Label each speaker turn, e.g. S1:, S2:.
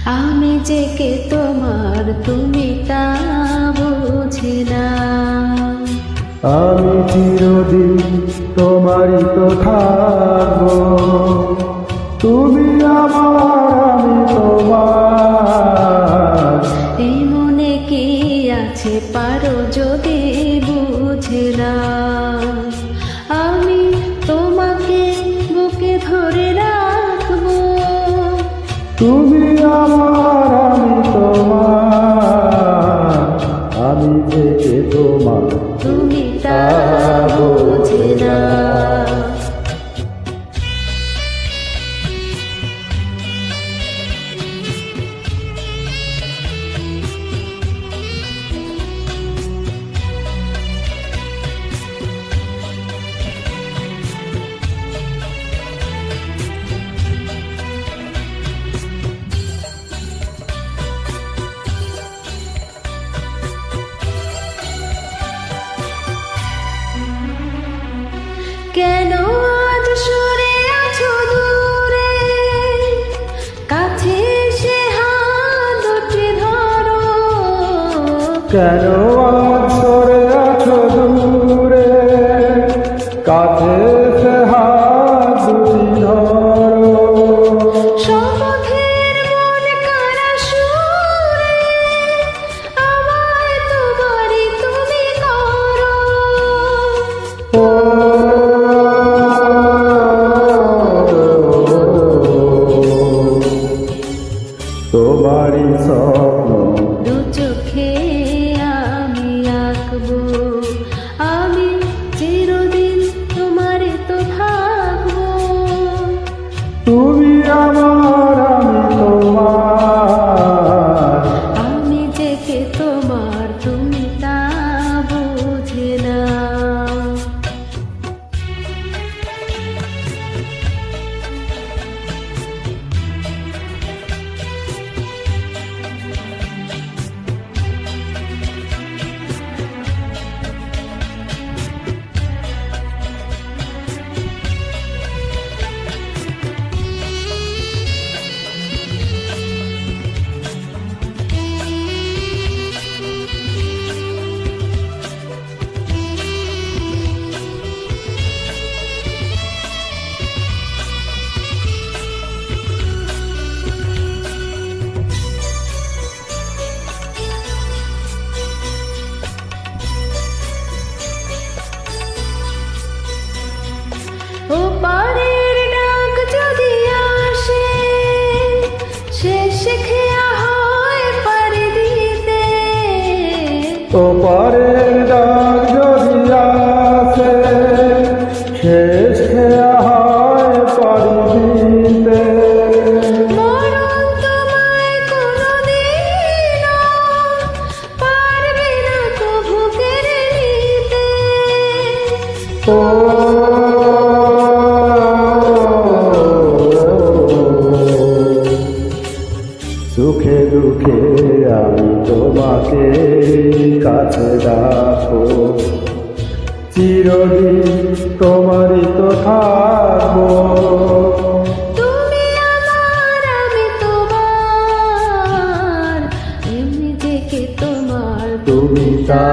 S1: আমি যে কে তোমার তুমি তা বুঝি না।
S2: আমি চিরদিন তোমারই তো থাকবো, তুমি আমার আমি তোমার।
S1: এই মনে কি আছে পারো যদি বুঝে না। আমি তোমাকে বুকে ধরে রাখবো,
S2: তুমি আমার আমি তোমার। আমি যে কে তোমার
S1: তুমি তা বুঝে না। কেন আজ সরে আছো দূরে, কাছে এসে হাত দুটি ধরো।
S2: কেন আজ সরে আছো দূরে, কাছে এসে হাত দুটি ধরো।
S1: শপথের মন কারা সুরে, আমায় তোমারই তুমি করো।
S2: তোমারই স্বপ্ন
S1: দু চোখে আমি আঁকবো, আমি চিরদিন তোমারে তো থাকবো।
S2: তুমি আমার আমি তোমার।
S1: আমি যে কে তোমার তুমি তা বুঝে না। ওপারের ডাক যদি আসে, সে শিখিয়া হয় পাড়ি দিতে।
S2: ওপারের ডাক যদি আসে, শেষ খেয়া হয় পাড়ি দিতে।
S1: মরণ তোমায় কোনোদিনও পারবে না কভু কেড়ে নিতে।
S2: ও সুখে দুঃখে আমি তোমাকে কাছে রাখো, চিরদিন তোমারই তো থাকবো।
S1: তুমি আমার আমি তোমার, এমনি যে কে তোমার
S2: তুমি তা